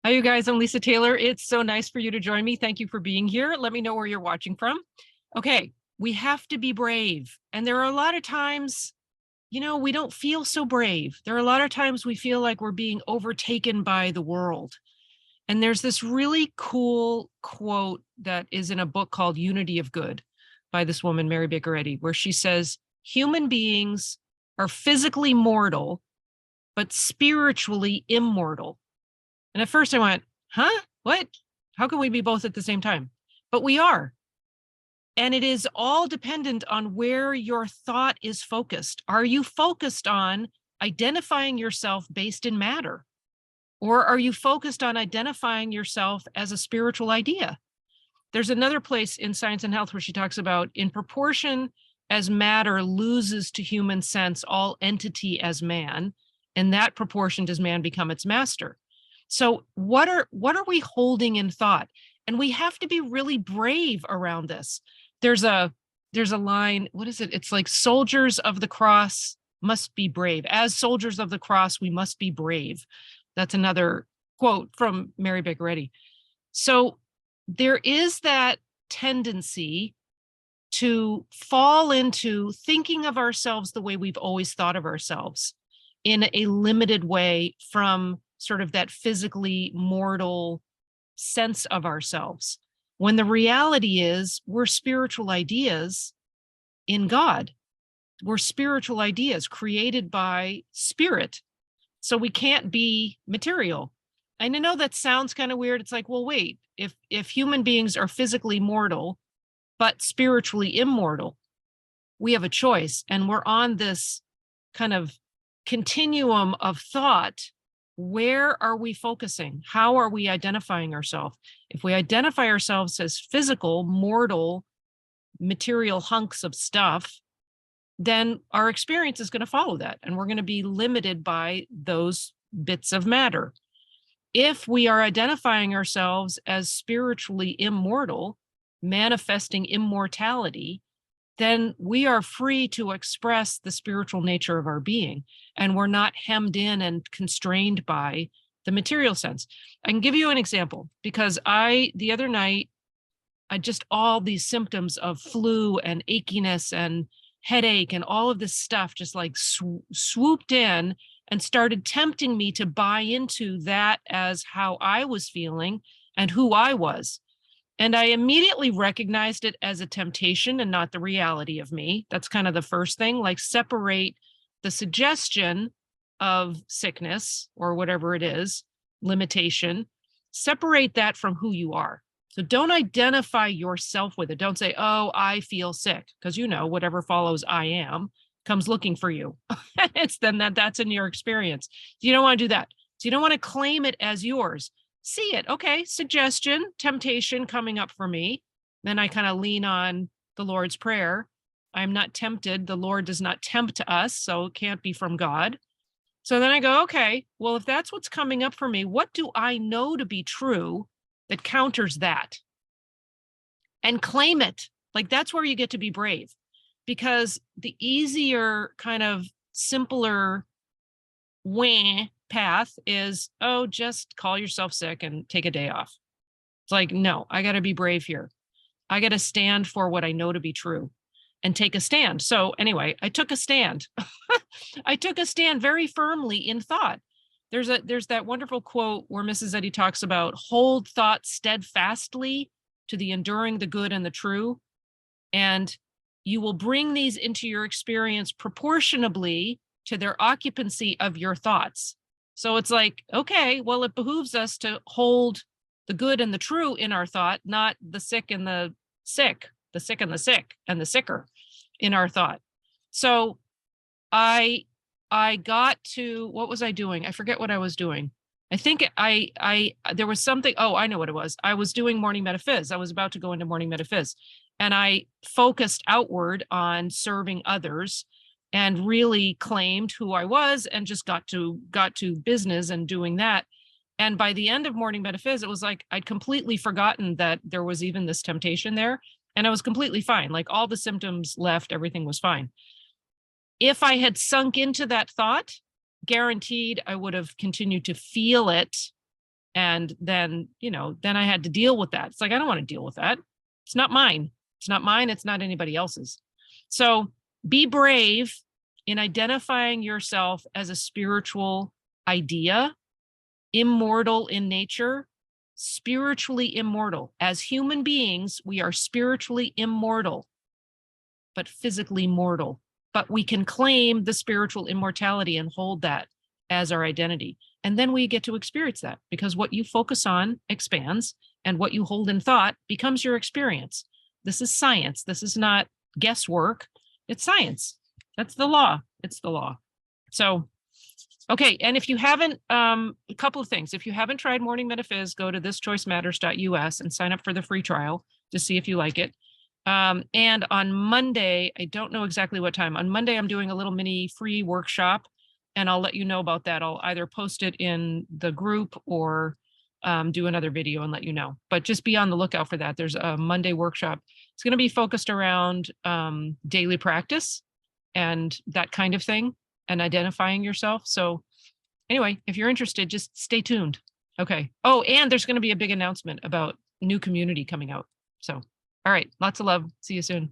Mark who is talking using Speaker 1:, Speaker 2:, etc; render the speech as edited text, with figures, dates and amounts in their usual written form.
Speaker 1: Hi, you guys. I'm Lisa Taylor. It's so nice for you to join me. Thank you for being here. Let me know where you're watching from. Okay, we have to be brave. And there are a lot of times, we don't feel so brave. There are a lot of times we feel like we're being overtaken by the world. And there's this really cool quote that is in a book called Unity of Good by this woman, Mary Baker Eddy, where she says, human beings are physically mortal, but spiritually immortal. And at first I went, huh? What? How can we be both at the same time? But we are. And it is all dependent on where your thought is focused. Are you focused on identifying yourself based in matter? Or are you focused on identifying yourself as a spiritual idea? There's another place in Science and Health where she talks about in proportion as matter loses to human sense all entity as man, in that proportion does man become its master. So what are we holding in thought? And we have to be really brave around this. There's a line, what is it? It's like soldiers of the cross must be brave. As soldiers of the cross, we must be brave. That's another quote from Mary Baker Eddy. So there is that tendency to fall into thinking of ourselves the way we've always thought of ourselves, in a limited way from sort of that physically mortal sense of ourselves, when the reality is we're spiritual ideas in God. We're spiritual ideas created by spirit. So we can't be material. And I know that sounds kind of weird. It's like, well, wait, if human beings are physically mortal, but spiritually immortal, we have a choice. And we're on this kind of continuum of thought. Where are we focusing? How are we identifying ourselves? If we identify ourselves as physical, mortal, material hunks of stuff, then our experience is going to follow that. And we're going to be limited by those bits of matter. If we are identifying ourselves as spiritually immortal, manifesting immortality, then we are free to express the spiritual nature of our being, and we're not hemmed in and constrained by the material sense. I can give you an example, because the other night, I just all these symptoms of flu and achiness and headache and all of this stuff just like swooped in and started tempting me to buy into that as how I was feeling and who I was. And I immediately recognized it as a temptation and not the reality of me. That's kind of the first thing, like separate the suggestion of sickness or whatever it is, limitation, separate that from who you are. So don't identify yourself with it. Don't say, oh, I feel sick, because whatever follows I am comes looking for you. It's then that's in your experience. You don't want to do that. So you don't want to claim it as yours. See it. Okay, suggestion, temptation coming up for me. Then I kind of lean on the Lord's Prayer. I'm not tempted. The Lord does not tempt us, so it can't be from God. So then I go, okay, well, if that's what's coming up for me, what do I know to be true that counters that? And claim it. Like, that's where you get to be brave, because the easier, kind of simpler path is, oh, just call yourself sick and take a day off. It's like, no, I got to be brave here. I got to stand for what I know to be true and take a stand. So anyway, I took a stand. I took a stand very firmly in thought. There's that wonderful quote where Mrs. Eddy talks about hold thought steadfastly to the enduring, the good, and the true. And you will bring these into your experience proportionably to their occupancy of your thoughts. So it's like, okay, well, it behooves us to hold the good and the true in our thought, not the sick and the sick, the sick and the sick and the sicker in our thought. So I got to, what was I doing? I forget what I was doing. I think there was something, oh, I know what it was. I was doing Morning Metaphys. I was about to go into Morning Metaphys, and I focused outward on serving others and really claimed who I was and just got to business and doing that. And by the end of Morning Metaphys, it was like I'd completely forgotten that there was even this temptation there. And I was completely fine. Like, all the symptoms left, everything was fine. If I had sunk into that thought, guaranteed I would have continued to feel it And then, then I had to deal with that. It's like, I don't want to deal with that. It's not mine. It's not mine. It's not anybody else's. So be brave in identifying yourself as a spiritual idea, immortal in nature, spiritually immortal. As human beings, we are spiritually immortal, but physically mortal. But we can claim the spiritual immortality and hold that as our identity. And then we get to experience that, because what you focus on expands, and what you hold in thought becomes your experience. This is science. This is not guesswork. It's science. That's the law. It's the law. So, okay. And if you haven't, a couple of things. If you haven't tried Morning Metaphys, go to thischoicematters.us and sign up for the free trial to see if you like it. And on Monday, I don't know exactly what time. On Monday, I'm doing a little mini free workshop, and I'll let you know about that. I'll either post it in the group or do another video and let you know. But just be on the lookout for that. There's a Monday workshop. It's going to be focused around daily practice and that kind of thing, and identifying yourself. So anyway, if you're interested, just stay tuned. Okay. Oh, and there's going to be a big announcement about new community coming out. So, all right. Lots of love. See you soon.